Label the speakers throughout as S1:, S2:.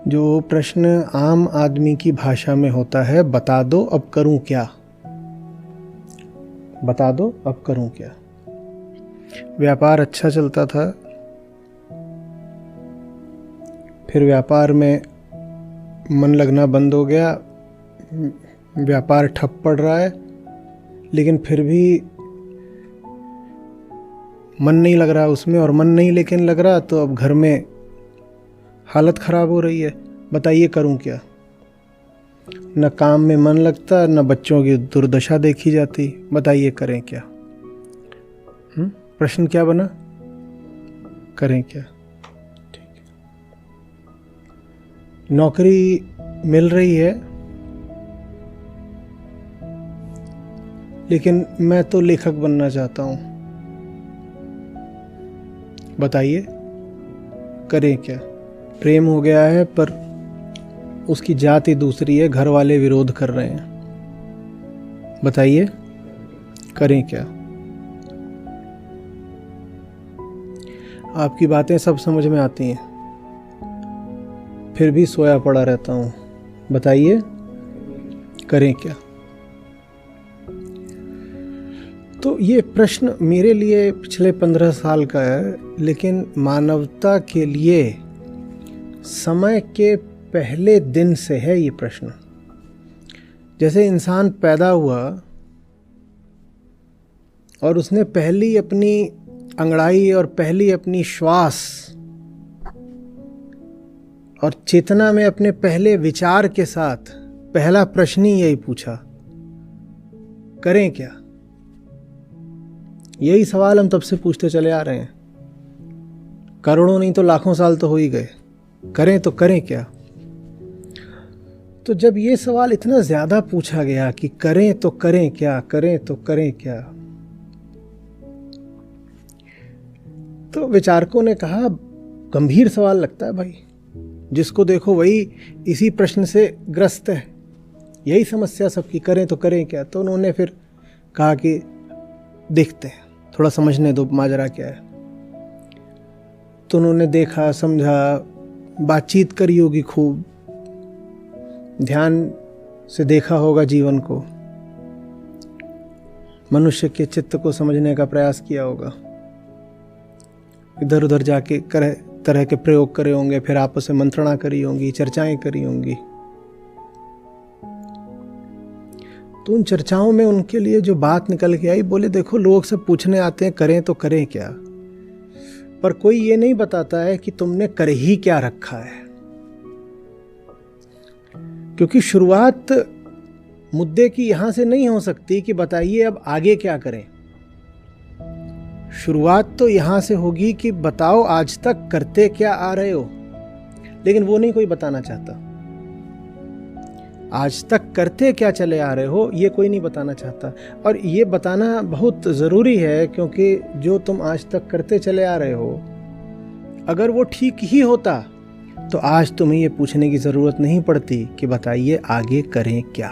S1: जो प्रश्न आम आदमी की भाषा में होता है, बता दो अब करूं क्या, बता दो अब करूं क्या। व्यापार अच्छा चलता था, फिर व्यापार में मन लगना बंद हो गया, व्यापार ठप पड़ रहा है, लेकिन फिर भी मन नहीं लग रहा उसमें, और मन नहीं लेकिन लग रहा, तो अब घर में हालत ख़राब हो रही है। बताइए करूं क्या। न काम में मन लगता, न बच्चों की दुर्दशा देखी जाती। बताइए करें क्या। प्रश्न क्या बना, करें क्या। ठीक है। नौकरी मिल रही है, लेकिन मैं तो लेखक बनना चाहता हूं। बताइए करें क्या। प्रेम हो गया है, पर उसकी जाति दूसरी है, घर वाले विरोध कर रहे हैं। बताइए करें क्या। आपकी बातें सब समझ में आती हैं, फिर भी सोया पड़ा रहता हूं। बताइए करें क्या। तो ये प्रश्न मेरे लिए पिछले 15 साल का है, लेकिन मानवता के लिए समय के पहले दिन से है ये प्रश्न। जैसे इंसान पैदा हुआ और उसने पहली अपनी अंगड़ाई और पहली अपनी श्वास और चेतना में अपने पहले विचार के साथ पहला प्रश्न ही यही पूछा, करें क्या। यही सवाल हम तब से पूछते चले आ रहे हैं। करोड़ों नहीं तो लाखों साल तो हो ही गए। करें तो करें क्या। तो जब ये सवाल इतना ज्यादा पूछा गया कि करें तो करें क्या, करें तो करें क्या, तो विचारकों ने कहा गंभीर सवाल लगता है भाई, जिसको देखो वही इसी प्रश्न से ग्रस्त है, यही समस्या सबकी, करें तो करें क्या। तो उन्होंने फिर कहा कि देखते हैं, थोड़ा समझने दो माजरा क्या है। तो उन्होंने देखा, समझा, बातचीत करी होगी, खूब ध्यान से देखा होगा जीवन को, मनुष्य के चित्त को समझने का प्रयास किया होगा, इधर उधर जाके तरह के प्रयोग करे होंगे, फिर आपस में मंत्रणा करी होंगी, चर्चाएं करी होंगी। तो उन चर्चाओं में उनके लिए जो बात निकल के आई, बोले देखो लोग सब पूछने आते हैं करें तो करें क्या, पर कोई ये नहीं बताता है कि तुमने कर ही क्या रखा है। क्योंकि शुरुआत मुद्दे की यहां से नहीं हो सकती कि बताइए अब आगे क्या करें। शुरुआत तो यहां से होगी कि बताओ आज तक करते क्या आ रहे हो, लेकिन वो नहीं कोई बताना चाहता। आज तक करते क्या चले आ रहे हो, ये कोई नहीं बताना चाहता। और ये बताना बहुत ज़रूरी है, क्योंकि जो तुम आज तक करते चले आ रहे हो, अगर वो ठीक ही होता तो आज तुम्हें ये पूछने की ज़रूरत नहीं पड़ती कि बताइए आगे करें क्या।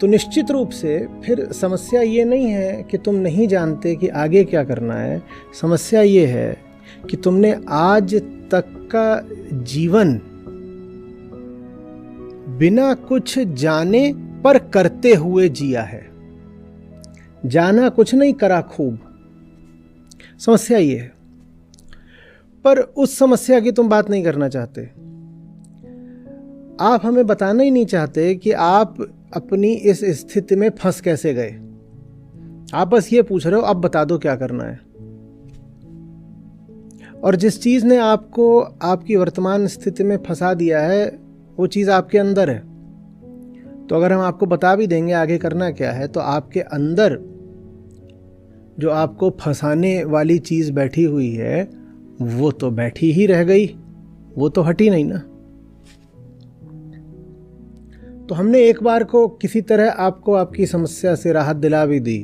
S1: तो निश्चित रूप से फिर समस्या ये नहीं है कि तुम नहीं जानते कि आगे क्या करना है। समस्या ये है कि तुमने आज तक का जीवन बिना कुछ जाने पर करते हुए जिया है। जाना कुछ नहीं, करा खूब। समस्या ये है, पर उस समस्या की तुम बात नहीं करना चाहते। आप हमें बताना ही नहीं चाहते कि आप अपनी इस स्थिति में फंस कैसे गए। आप बस ये पूछ रहे हो अब बता दो क्या करना है। और जिस चीज ने आपको आपकी वर्तमान स्थिति में फंसा दिया है, वो चीज आपके अंदर है। तो अगर हम आपको बता भी देंगे आगे करना क्या है, तो आपके अंदर जो आपको फंसाने वाली चीज बैठी हुई है, वो तो बैठी ही रह गई, वो तो हटी नहीं ना। तो हमने एक बार को किसी तरह आपको आपकी समस्या से राहत दिला भी दी,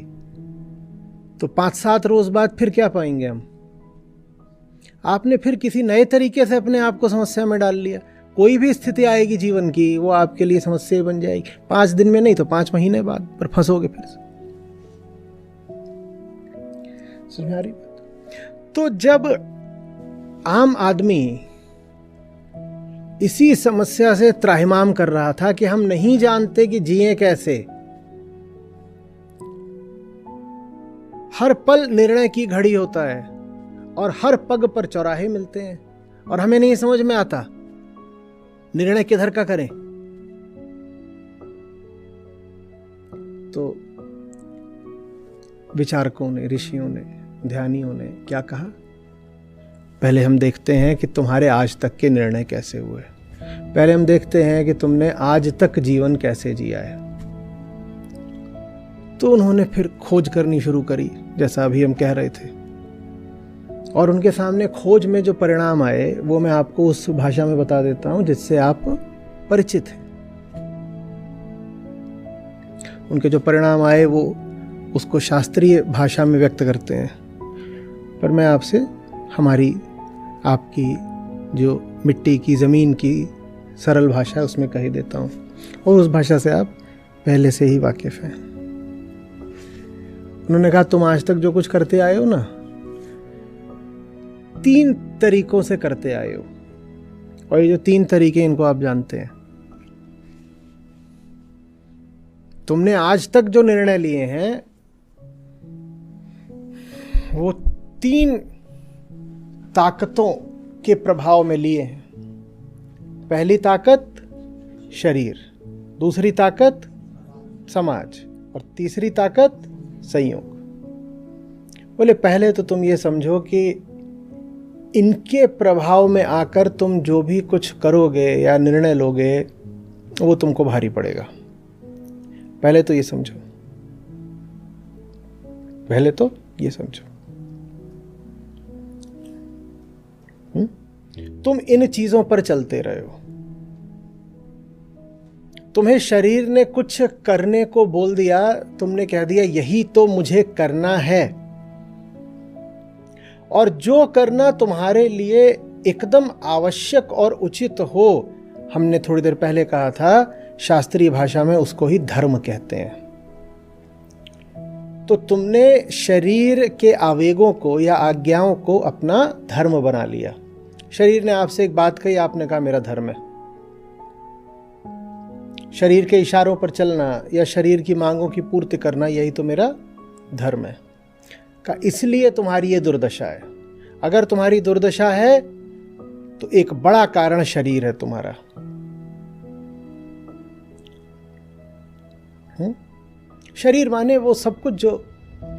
S1: तो 5-7 रोज बाद फिर क्या पाएंगे हम। आपने फिर किसी नए तरीके से अपने आप को समस्या में डाल लिया। कोई भी स्थिति आएगी जीवन की, वो आपके लिए समस्या बन जाएगी। 5 दिन में नहीं तो 5 महीने बाद, पर फंसोगे फिर से। समझ आ रही बात। तो जब आम आदमी इसी समस्या से त्राहिमाम कर रहा था कि हम नहीं जानते कि जिए कैसे। हर पल निर्णय की घड़ी होता है और हर पग पर चौराहे मिलते हैं, और हमें नहीं समझ में आता निर्णय किधर का करें। तो विचारकों ने, ऋषियों ने, ध्यानियों ने क्या कहा, पहले हम देखते हैं कि तुम्हारे आज तक के निर्णय कैसे हुए, पहले हम देखते हैं कि तुमने आज तक जीवन कैसे जिया है। तो उन्होंने फिर खोज करनी शुरू करी, जैसा अभी हम कह रहे थे, और उनके सामने खोज में जो परिणाम आए वो मैं आपको उस भाषा में बता देता हूं जिससे आप परिचित हैं। उनके जो परिणाम आए वो उसको शास्त्रीय भाषा में व्यक्त करते हैं, पर मैं आपसे हमारी, आपकी जो मिट्टी की, ज़मीन की सरल भाषा उसमें कह देता हूँ, और उस भाषा से आप पहले से ही वाकिफ़ हैं। उन्होंने कहा तुम आज तक जो कुछ करते आए हो ना, 3 तरीकों से करते आए हो, और ये जो 3 तरीके इनको आप जानते हैं। तुमने आज तक जो निर्णय लिए हैं वो 3 ताकतों के प्रभाव में लिए हैं। पहली ताकत शरीर, दूसरी ताकत समाज, और तीसरी ताकत संयोग। बोले पहले तो तुम ये समझो कि इनके प्रभाव में आकर तुम जो भी कुछ करोगे या निर्णय लोगे वो तुमको भारी पड़ेगा। पहले तो ये समझो, पहले तो ये समझो। तुम इन चीजों पर चलते रहे हो। तुम्हें शरीर ने कुछ करने को बोल दिया, तुमने कह दिया यही तो मुझे करना है, और जो करना तुम्हारे लिए एकदम आवश्यक और उचित हो, हमने थोड़ी देर पहले कहा था शास्त्रीय भाषा में उसको ही धर्म कहते हैं। तो तुमने शरीर के आवेगों को या आज्ञाओं को अपना धर्म बना लिया। शरीर ने आपसे एक बात कही, आपने कहा मेरा धर्म है। शरीर के इशारों पर चलना या शरीर की मांगों की पूर्ति करना, यही तो मेरा धर्म है। का इसलिए तुम्हारी ये दुर्दशा है। अगर तुम्हारी दुर्दशा है तो एक बड़ा कारण शरीर है तुम्हारा। शरीर माने वो सब कुछ जो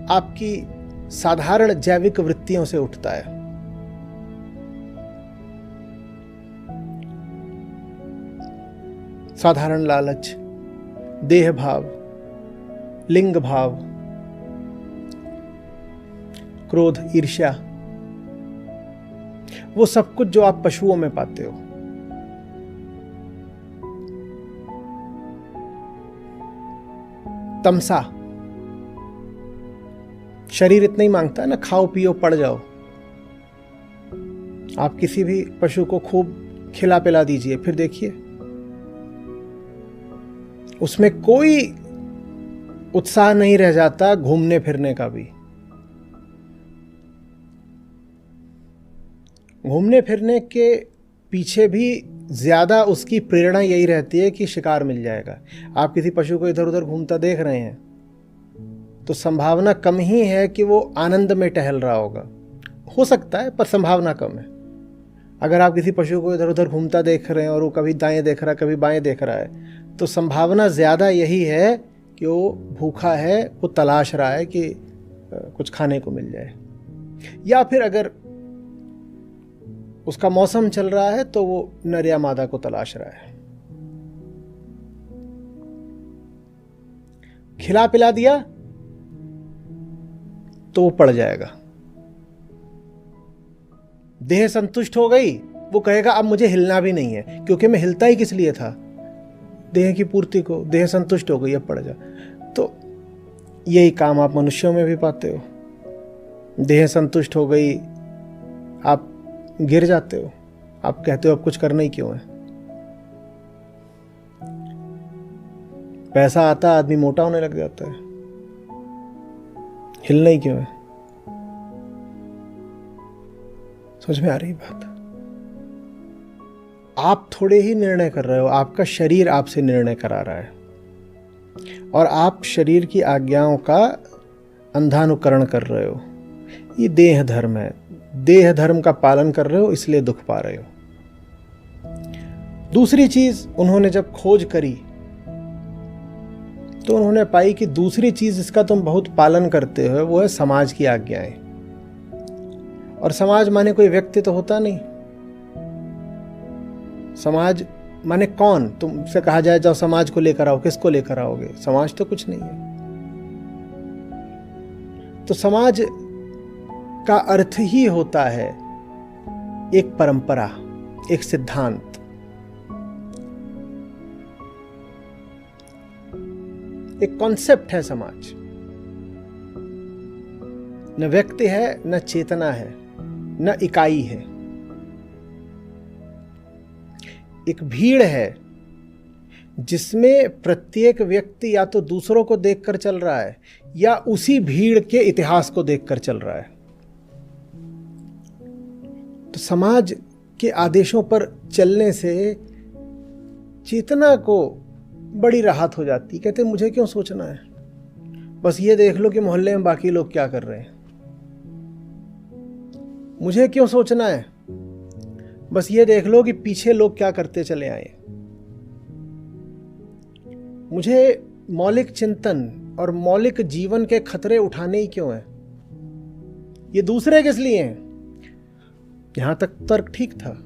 S1: आपकी साधारण जैविक वृत्तियों से उठता है। साधारण लालच, देह भाव, लिंग भाव, क्रोध, ईर्ष्या, वो सब कुछ जो आप पशुओं में पाते हो। तमसा, शरीर इतना ही मांगता है ना, खाओ पियो पड़ जाओ। आप किसी भी पशु को खूब खिला पिला दीजिए, फिर देखिए उसमें कोई उत्साह नहीं रह जाता घूमने फिरने का भी। घूमने फिरने के पीछे भी ज्यादा उसकी प्रेरणा यही रहती है कि शिकार मिल जाएगा। आप किसी पशु को इधर उधर घूमता देख रहे हैं तो संभावना कम ही है कि वो आनंद में टहल रहा होगा। हो सकता है पर संभावना कम है। अगर आप किसी पशु को इधर उधर घूमता देख रहे हैं और वो कभी दाएं देख रहा है कभी बाएं देख रहा है, तो संभावना ज़्यादा यही है कि वो भूखा है, वो तलाश रहा है कि कुछ खाने को मिल जाए। या फिर अगर उसका मौसम चल रहा है तो वो नर या मादा को तलाश रहा है। खिला पिला दिया तो वो पड़ जाएगा। देह संतुष्ट हो गई, वो कहेगा अब मुझे हिलना भी नहीं है, क्योंकि मैं हिलता ही किस लिए था, देह की पूर्ति को। देह संतुष्ट हो गई, अब पड़ जा। तो यही काम आप मनुष्यों में भी पाते हो। देह संतुष्ट हो गई, आप गिर जाते हो, आप कहते हो अब कुछ करना ही क्यों है। पैसा आता, आदमी मोटा होने लग जाता है, हिलना ही क्यों है। समझ में आ रही बात। आप थोड़े ही निर्णय कर रहे हो, आपका शरीर आपसे निर्णय करा रहा है और आप शरीर की आज्ञाओं का अंधानुकरण कर रहे हो। ये देह धर्म है, देह धर्म का पालन कर रहे हो, इसलिए दुख पा रहे हो। दूसरी चीज उन्होंने जब खोज करी तो उन्होंने पाई कि दूसरी चीज जिसका तुम बहुत पालन करते हो वो है समाज की आज्ञाएं। और समाज माने कोई व्यक्ति तो होता नहीं, समाज माने कौन? तुमसे कहा जाए जाओ समाज को लेकर आओ, किसको लेकर आओगे? समाज तो कुछ नहीं है। तो समाज का अर्थ ही होता है एक परंपरा, एक सिद्धांत। एक कॉन्सेप्ट है समाज। न व्यक्ति है, न चेतना है, न इकाई है। एक भीड़ है जिसमें प्रत्येक व्यक्ति या तो दूसरों को देखकर चल रहा है या उसी भीड़ के इतिहास को देखकर चल रहा है। तो समाज के आदेशों पर चलने से चेतना को बड़ी राहत हो जाती। कहते मुझे क्यों सोचना है, बस ये देख लो कि मोहल्ले में बाकी लोग क्या कर रहे हैं। मुझे क्यों सोचना है, बस ये देख लो कि पीछे लोग क्या करते चले आए। मुझे मौलिक चिंतन और मौलिक जीवन के खतरे उठाने ही क्यों है? ये दूसरे किस लिए हैं? यहां तक तर्क ठीक था।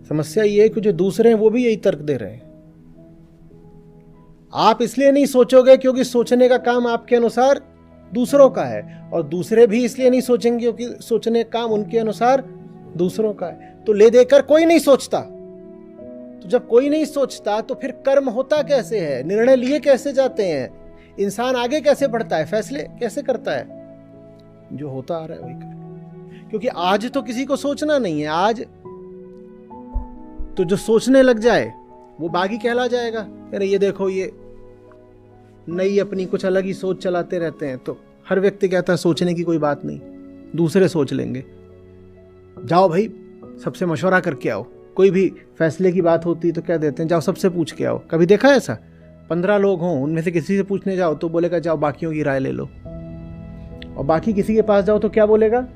S1: समस्या ये है कि जो दूसरे हैं वो भी यही तर्क दे रहे हैं। आप इसलिए नहीं सोचोगे क्योंकि सोचने का काम आपके अनुसार दूसरों का है, और दूसरे भी इसलिए नहीं सोचेंगे क्योंकि सोचने का काम उनके अनुसार दूसरों का है। तो ले देकर कोई नहीं सोचता। तो जब कोई नहीं सोचता तो फिर कर्म होता कैसे है? निर्णय लिए कैसे जाते हैं? इंसान आगे कैसे बढ़ता है? फैसले कैसे करता है? जो होता आ रहा है वही कर। क्योंकि आज तो किसी को सोचना नहीं है। आज तो जो सोचने लग जाए वो बागी कहला जाएगा। अरे ये देखो, ये नई अपनी कुछ अलग ही सोच चलाते रहते हैं। तो हर व्यक्ति कहता है सोचने की कोई बात नहीं, दूसरे सोच लेंगे। जाओ भाई सबसे मशवरा करके आओ। कोई भी फैसले की बात होती तो क्या देते हैं, जाओ सबसे पूछ के आओ। कभी देखा है ऐसा? 15 लोग हों, उनमें से किसी से पूछने जाओ तो बोलेगा जाओ बाकियों की राय ले लो। और बाकी किसी के पास जाओ तो क्या बोलेगा?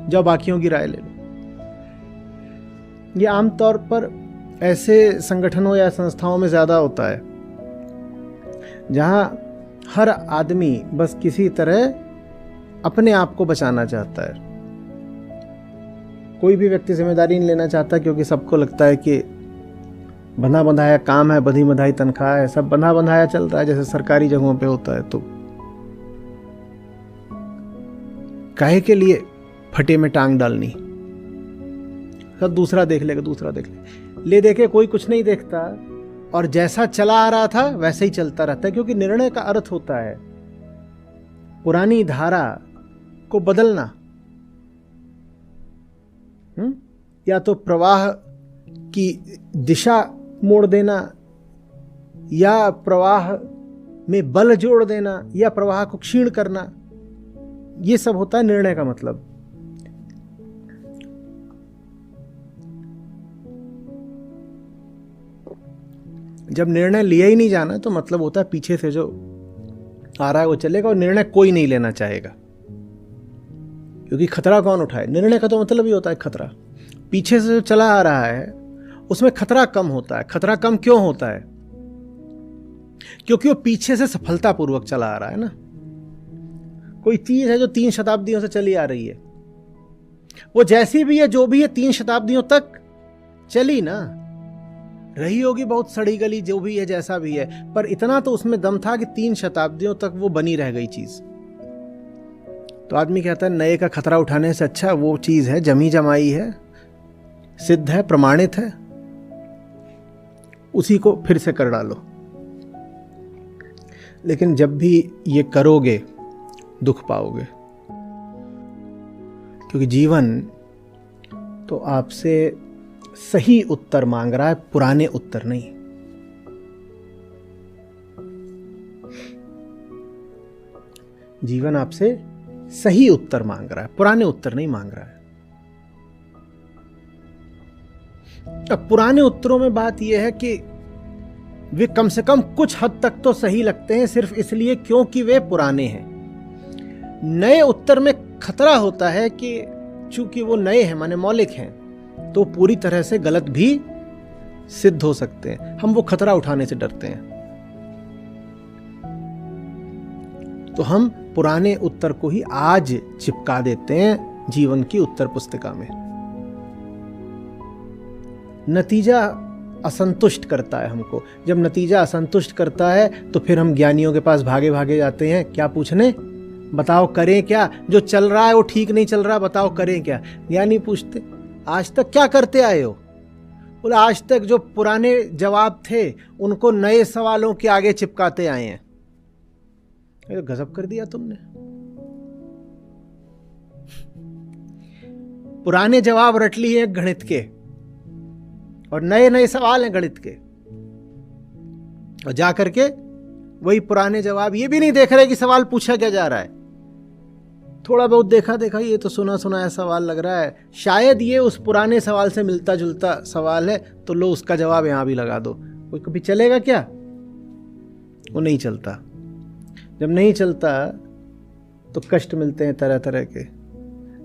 S1: जाओ बाकियों की राय ले लो। ये आमतौर पर ऐसे संगठनों या संस्थाओं में ज़्यादा होता है जहां हर आदमी बस किसी तरह अपने आप को बचाना चाहता है। कोई भी व्यक्ति जिम्मेदारी नहीं लेना चाहता क्योंकि सबको लगता है कि बंधा बंधाया काम है, बंधी बंधाई तनख्वाह है, सब बंधा बंधाया चल रहा है जैसे सरकारी जगहों पे होता है। तो काहे के लिए फटे में टांग डालनी? सब दूसरा देख लेगा, दूसरा देख लेगा। ले देखे कोई कुछ नहीं देखता और जैसा चला आ रहा था वैसे ही चलता रहता है। क्योंकि निर्णय का अर्थ होता है पुरानी धारा को बदलना, या तो प्रवाह की दिशा मोड़ देना, या प्रवाह में बल जोड़ देना, या प्रवाह को क्षीण करना। ये सब होता है निर्णय का मतलब। जब निर्णय लिया ही नहीं जाना तो मतलब होता है पीछे से जो आ रहा है वो चलेगा, और निर्णय कोई नहीं लेना चाहेगा। क्योंकि खतरा कौन उठाए? निर्णय का तो मतलब ही होता है खतरा। पीछे से जो चला आ रहा है उसमें खतरा कम होता है। खतरा कम क्यों होता है? क्योंकि वो पीछे से सफलतापूर्वक चला आ रहा है ना। कोई चीज है जो 3 शताब्दियों से चली आ रही है, वो जैसी भी है, जो भी है, 3 शताब्दियों तक चली ना। रही होगी बहुत सड़ी गली, जो भी है, जैसा भी है, पर इतना तो उसमें दम था कि 3 शताब्दियों तक वो बनी रह गई चीज। तो आदमी कहता है नए का खतरा उठाने से अच्छा वो चीज है, जमी जमाई है, सिद्ध है, प्रमाणित है, उसी को फिर से कर डालो। लेकिन जब भी ये करोगे दुख पाओगे, क्योंकि जीवन तो आपसे सही उत्तर मांग रहा है, पुराने उत्तर नहीं। जीवन आपसे सही उत्तर मांग रहा है, पुराने उत्तर नहीं मांग रहा है। अब पुराने उत्तरों में बात यह है कि वे कम से कम कुछ हद तक तो सही लगते हैं, सिर्फ इसलिए क्योंकि वे पुराने हैं। नए उत्तर में खतरा होता है कि चूंकि वो नए हैं, माने मौलिक हैं, तो पूरी तरह से गलत भी सिद्ध हो सकते हैं। हम वो खतरा उठाने से डरते हैं, तो हम पुराने उत्तर को ही आज चिपका देते हैं जीवन की उत्तर पुस्तिका में। नतीजा असंतुष्ट करता है हमको। जब नतीजा असंतुष्ट करता है तो फिर हम ज्ञानियों के पास भागे भागे जाते हैं, क्या पूछने? बताओ करें क्या? जो चल रहा है वो ठीक नहीं चल रहा, बताओ करें क्या? ज्ञानी पूछते, आज तक क्या करते आए हो? बोले, आज तक जो पुराने जवाब थे उनको नए सवालों के आगे चिपकाते आए हैं। ये तो गजब कर दिया तुमने। पुराने जवाब रट लिए हैं गणित के, और नए नए सवाल हैं गणित के, और जाकर के वही पुराने जवाब, ये भी नहीं देख रहे कि सवाल पूछा क्या जा रहा है। थोड़ा बहुत देखा देखा, ये तो सुना सुनाया सवाल लग रहा है, शायद ये उस पुराने सवाल से मिलता जुलता सवाल है, तो लो उसका जवाब यहां भी लगा दो। कोई कभी चलेगा क्या? वो नहीं चलता। जब नहीं चलता तो कष्ट मिलते हैं तरह तरह के।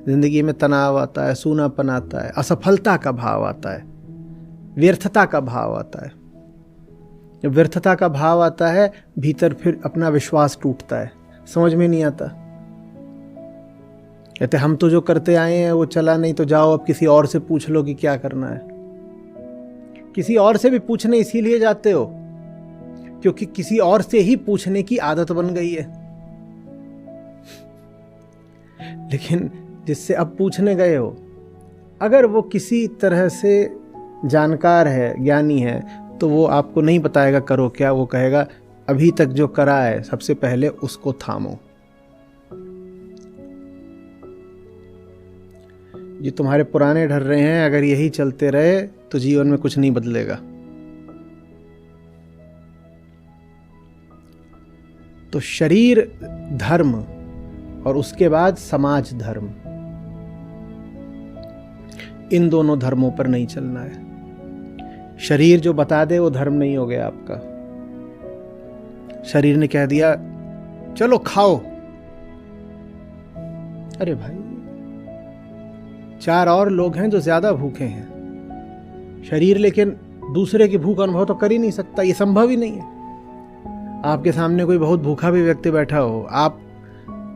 S1: जिंदगी में तनाव आता है, सूनापन आता है, असफलता का भाव आता है, व्यर्थता का भाव आता है। जब व्यर्थता का भाव आता है, भीतर फिर अपना विश्वास टूटता है, समझ में नहीं आता। कहते हम तो जो करते आए हैं वो चला नहीं, तो जाओ अब किसी और से पूछ लो कि क्या करना है। किसी और से भी पूछने इसीलिए जाते हो क्योंकि किसी और से ही पूछने की आदत बन गई है। लेकिन जिससे अब पूछने गए हो, अगर वो किसी तरह से जानकार है, ज्ञानी है, तो वो आपको नहीं बताएगा करो क्या, वो कहेगा अभी तक जो करा है सबसे पहले उसको थामो। ये तुम्हारे पुराने ढर रहे हैं, अगर यही चलते रहे तो जीवन में कुछ नहीं बदलेगा। तो शरीर धर्म और उसके बाद समाज धर्म, इन दोनों धर्मों पर नहीं चलना है। शरीर जो बता दे वो धर्म नहीं हो गया आपका। शरीर ने कह दिया चलो खाओ, अरे भाई 4 और लोग हैं जो ज्यादा भूखे हैं। शरीर लेकिन दूसरे की भूख अनुभव तो कर ही नहीं सकता, ये संभव ही नहीं है। आपके सामने कोई बहुत भूखा भी व्यक्ति बैठा हो, आप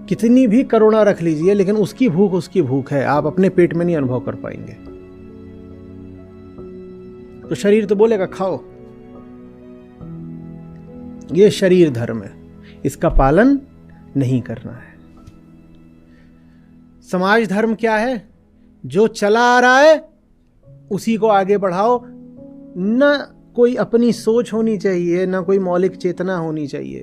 S1: कितनी भी करुणा रख लीजिए, लेकिन उसकी भूख है, आप अपने पेट में नहीं अनुभव कर पाएंगे। तो शरीर तो बोलेगा खाओ। ये शरीर धर्म है, इसका पालन नहीं करना है। समाज धर्म क्या है? जो चला आ रहा है उसी को आगे बढ़ाओ। न कोई अपनी सोच होनी चाहिए, ना कोई मौलिक चेतना होनी चाहिए।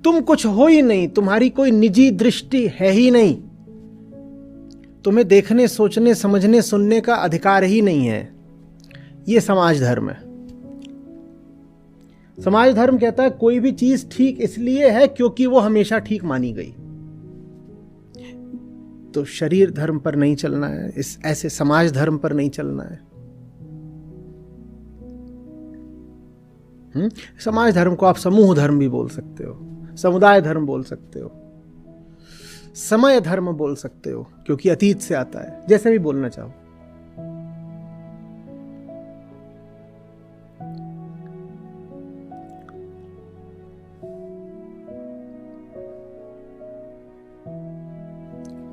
S1: तुम कुछ हो ही नहीं, तुम्हारी कोई निजी दृष्टि है ही नहीं, तुम्हें देखने, सोचने, समझने, सुनने का अधिकार ही नहीं है। यह समाज धर्म है। समाज धर्म कहता है कोई भी चीज ठीक इसलिए है क्योंकि वो हमेशा ठीक मानी गई। तो शरीर धर्म पर नहीं चलना है, इस ऐसे समाज धर्म पर नहीं चलना है। समाज धर्म को आप समूह धर्म भी बोल सकते हो, समुदाय धर्म बोल सकते हो, समय धर्म बोल सकते हो, क्योंकि अतीत से आता है, जैसे भी बोलना चाहो।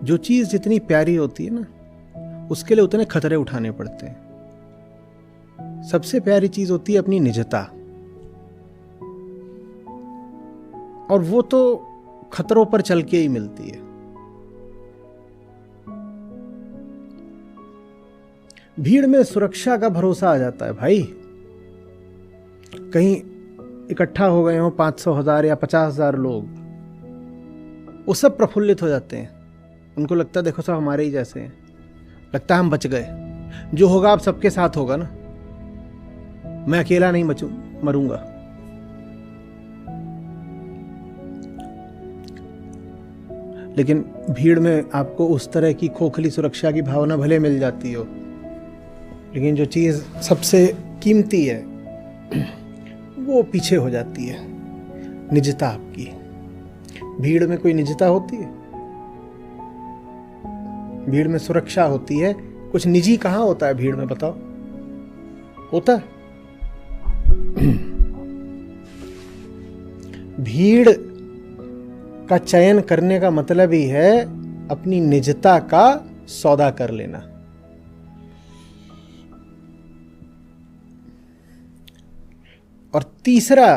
S1: जो चीज जितनी प्यारी होती है ना, उसके लिए उतने खतरे उठाने पड़ते हैं। सबसे प्यारी चीज होती है अपनी निजता, और वो तो खतरों पर चल के ही मिलती है। भीड़ में सुरक्षा का भरोसा आ जाता है भाई। कहीं इकट्ठा हो गए हो 500,000 या 50,000 लोग, वो सब प्रफुल्लित हो जाते हैं। उनको लगता है देखो सब हमारे ही जैसे हैं, लगता है हम बच गए। जो होगा अब सबके साथ होगा ना, मैं अकेला नहीं मरूंगा। लेकिन भीड़ में आपको उस तरह की खोखली सुरक्षा की भावना भले मिल जाती हो, लेकिन जो चीज़ सबसे कीमती है वो पीछे हो जाती है, निजता आपकी। भीड़ में कोई निजता होती है? भीड़ में सुरक्षा होती है, कुछ निजी कहाँ होता है भीड़ में, बताओ? होता है? भीड़ का चयन करने का मतलब ही है अपनी निजता का सौदा कर लेना। और तीसरा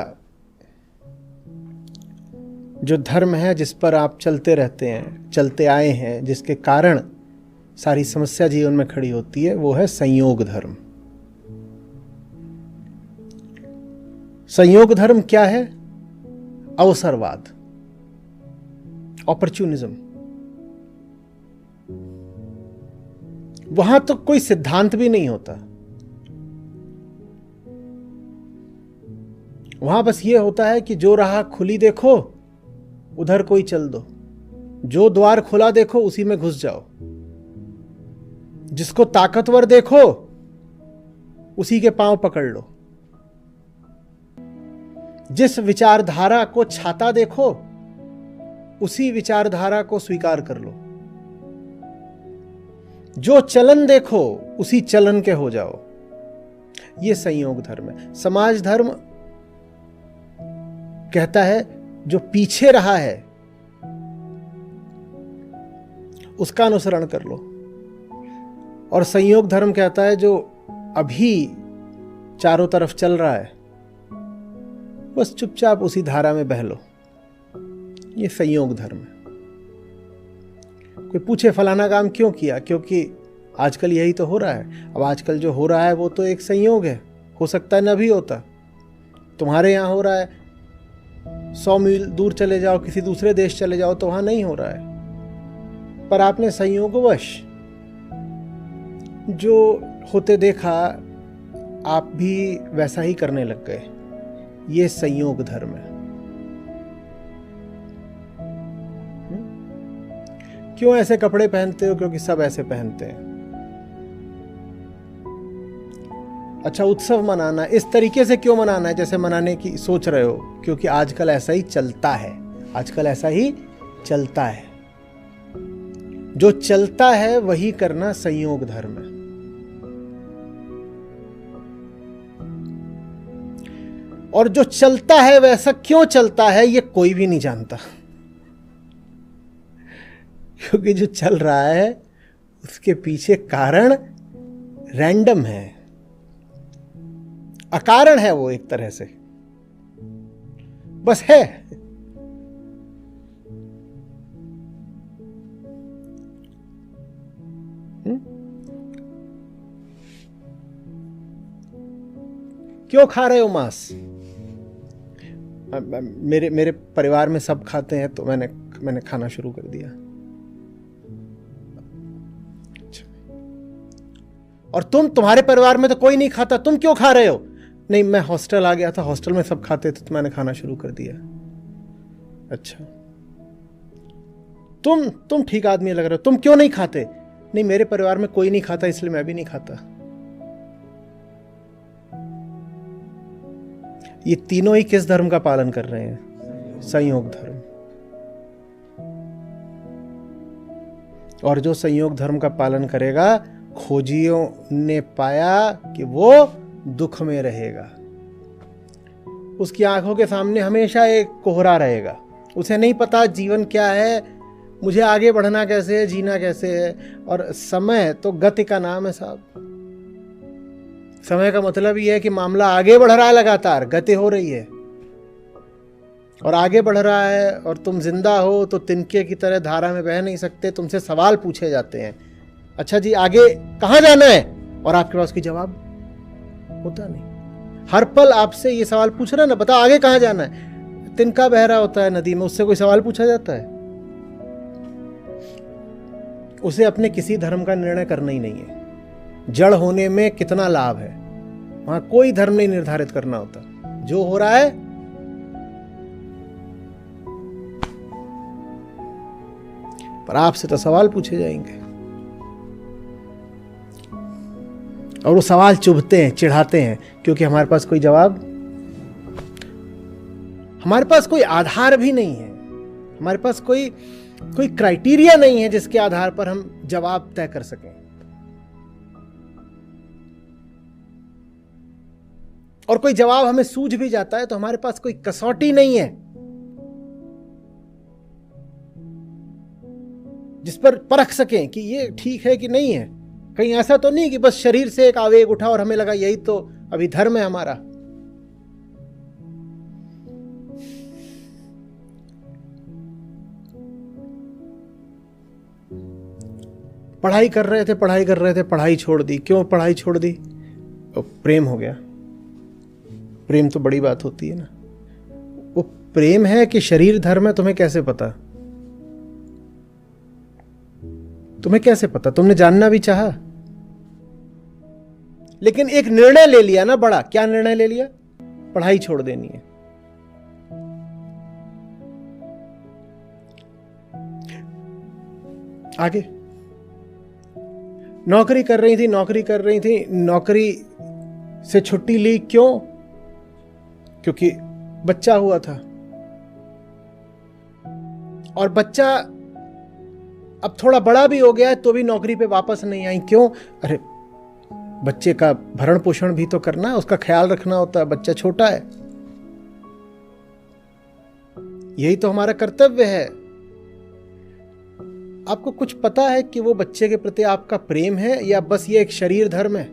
S1: जो धर्म है जिस पर आप चलते रहते हैं, चलते आए हैं, जिसके कारण सारी समस्या जीवन में खड़ी होती है, वो है संयोग धर्म। संयोग धर्म क्या है? अवसरवाद, ऑपर्चुनिज्म। वहां तो कोई सिद्धांत भी नहीं होता, वहां बस ये होता है कि जो राह खुली देखो उधर कोई चल दो, जो द्वार खुला देखो उसी में घुस जाओ, जिसको ताकतवर देखो उसी के पांव पकड़ लो, जिस विचारधारा को छाता देखो उसी विचारधारा को स्वीकार कर लो, जो चलन देखो उसी चलन के हो जाओ। यह संयोग धर्म है। समाज धर्म कहता है जो पीछे रहा है उसका अनुसरण कर लो, और संयोग धर्म कहता है जो अभी चारों तरफ चल रहा है बस चुपचाप उसी धारा में बह लो। ये संयोग धर्म है। कोई पूछे फलाना काम क्यों किया? क्योंकि आजकल यही तो हो रहा है। अब आजकल जो हो रहा है वो तो एक संयोग है, हो सकता है न भी होता। तुम्हारे यहाँ हो रहा है, 100 मील दूर चले जाओ, किसी दूसरे देश चले जाओ तो वहां नहीं हो रहा है, पर आपने संयोगवश जो होते देखा आप भी वैसा ही करने लग गए। ये संयोग धर्म है। क्यों ऐसे कपड़े पहनते हो? क्योंकि सब ऐसे पहनते हैं। अच्छा, उत्सव मनाना इस तरीके से क्यों मनाना है जैसे मनाने की सोच रहे हो? क्योंकि आजकल ऐसा ही चलता है, आजकल ऐसा ही चलता है। जो चलता है वही करना संयोग धर्म है। और जो चलता है वैसा क्यों चलता है ये कोई भी नहीं जानता, क्योंकि जो चल रहा है उसके पीछे कारण रैंडम है, अकारण है, वो एक तरह से बस है। क्यों खा रहे हो मांस? मेरे परिवार में सब खाते हैं तो मैंने खाना शुरू कर दिया। और तुम्हारे परिवार में तो कोई नहीं खाता, तुम क्यों खा रहे हो? नहीं, मैं हॉस्टल आ गया था, हॉस्टल में सब खाते थे तो मैंने खाना शुरू कर दिया। अच्छा, तुम ठीक आदमी लग रहे हो, तुम क्यों नहीं खाते? नहीं, मेरे परिवार में कोई नहीं खाता इसलिए मैं भी नहीं खाता। ये तीनों ही किस धर्म का पालन कर रहे हैं? संयोग धर्म। और जो संयोग धर्म का पालन करेगा, खोजियों ने पाया कि वो दुख में रहेगा। उसकी आंखों के सामने हमेशा एक कोहरा रहेगा। उसे नहीं पता जीवन क्या है, मुझे आगे बढ़ना कैसे है, जीना कैसे है। और समय तो गति का नाम है साहब। समय का मतलब ये है कि मामला आगे बढ़ रहा है, लगातार गति हो रही है और आगे बढ़ रहा है, और तुम जिंदा हो तो तिनके की तरह धारा में बह नहीं सकते। तुमसे सवाल पूछे जाते हैं, अच्छा जी आगे कहाँ जाना है, और आपके पास कोई जवाब होता नहीं। हर पल आपसे ये सवाल पूछ रहा है ना, बता आगे कहाँ जाना है। तिनका बह रहा होता है नदी में, उससे कोई सवाल पूछा जाता है? उसे अपने किसी धर्म का निर्णय करना ही नहीं है। जड़ होने में कितना लाभ है, वहां कोई धर्म नहीं निर्धारित करना होता। जो हो रहा है पर आपसे तो सवाल पूछे जाएंगे। और वो सवाल चुभते हैं, चिढ़ाते हैं, क्योंकि हमारे पास कोई जवाब, हमारे पास कोई आधार भी नहीं है, हमारे पास कोई क्राइटेरिया नहीं है जिसके आधार पर हम जवाब तय कर सकें। और कोई जवाब हमें सूझ भी जाता है तो हमारे पास कोई कसौटी नहीं है जिस पर परख सकें कि ये ठीक है कि नहीं है। कहीं ऐसा तो नहीं कि बस शरीर से एक आवेग उठा और हमें लगा यही तो अभी धर्म है हमारा। पढ़ाई कर रहे थे, पढ़ाई छोड़ दी। क्यों पढ़ाई छोड़ दी? प्रेम हो गया। प्रेम तो बड़ी बात होती है ना। वो प्रेम है कि शरीर धर्म है, तुम्हें कैसे पता? तुम्हें कैसे पता? तुमने जानना भी चाहा, लेकिन एक निर्णय ले लिया ना बड़ा। क्या निर्णय ले लिया? पढ़ाई छोड़ देनी है। आगे नौकरी कर रही थी, नौकरी से छुट्टी ली। क्यों? क्योंकि बच्चा हुआ था और बच्चा अब थोड़ा बड़ा भी हो गया है तो भी नौकरी पे वापस नहीं आई। क्यों? अरे बच्चे का भरण पोषण भी तो करना है, उसका ख्याल रखना होता है, बच्चा छोटा है। यही तो हमारा कर्तव्य है। आपको कुछ पता है कि वो बच्चे के प्रति आपका प्रेम है या बस ये एक शरीर धर्म है?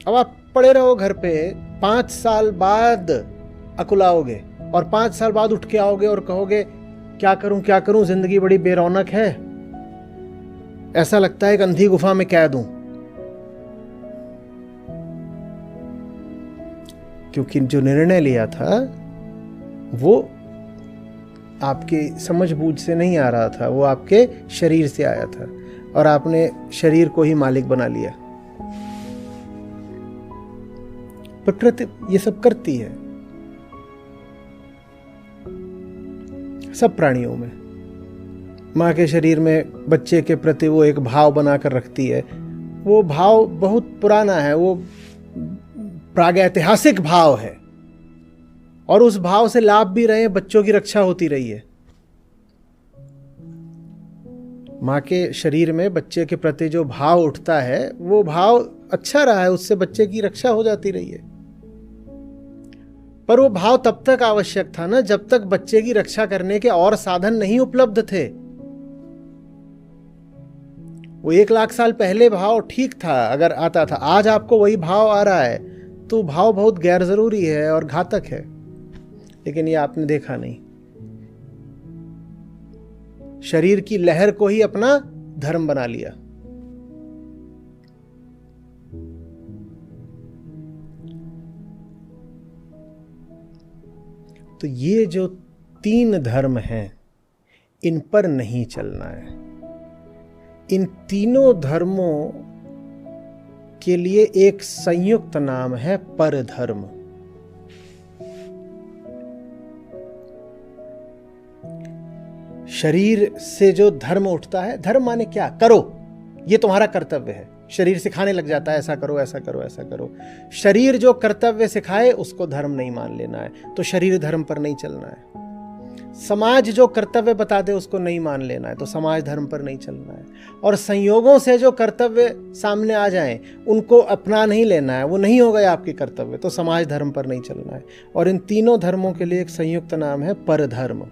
S1: अब आप पड़े रहो घर पे, 5 साल बाद अकुलाओगे और 5 साल बाद उठ के आओगे और कहोगे क्या करूं, जिंदगी बड़ी बेरौनक है, ऐसा लगता है एक अंधी गुफा में कैद हूं। क्योंकि जो निर्णय लिया था वो आपकी समझबूझ से नहीं आ रहा था, वो आपके शरीर से आया था और आपने शरीर को ही मालिक बना लिया। प्रकृति ये सब करती है, सब प्राणियों में। माँ के शरीर में बच्चे के प्रति वो एक भाव बनाकर रखती है। वो भाव बहुत पुराना है, वो प्रागैतिहासिक भाव है और उस भाव से लाभ भी रहे, बच्चों की रक्षा होती रही है। माँ के शरीर में बच्चे के प्रति जो भाव उठता है वो भाव अच्छा रहा है, उससे बच्चे की रक्षा हो जाती रही है। पर वो भाव तब तक आवश्यक था ना जब तक बच्चे की रक्षा करने के और साधन नहीं उपलब्ध थे। वो 1 लाख साल पहले भाव ठीक था अगर आता था। आज आपको वही भाव आ रहा है तो भाव बहुत गैर जरूरी है और घातक है, लेकिन ये आपने देखा नहीं। शरीर की लहर को ही अपना धर्म बना लिया। तो ये जो 3 धर्म हैं, इन पर नहीं चलना है। इन तीनों धर्मों के लिए एक संयुक्त नाम है परधर्म। शरीर से जो धर्म उठता है, धर्म माने क्या? करो, ये तुम्हारा कर्तव्य है। शरीर सिखाने लग जाता है ऐसा करो, ऐसा करो, ऐसा करो। शरीर जो कर्तव्य सिखाए उसको धर्म नहीं मान लेना है, तो शरीर धर्म पर नहीं चलना है। समाज जो कर्तव्य बता दे उसको नहीं मान लेना है, तो समाज धर्म पर नहीं चलना है। और संयोगों से जो कर्तव्य सामने आ जाएं उनको अपना नहीं लेना है, वो नहीं हो गए आपके कर्तव्य, तो समाज धर्म पर नहीं चलना है। और इन तीनों धर्मों के लिए एक संयुक्त नाम है परधर्म।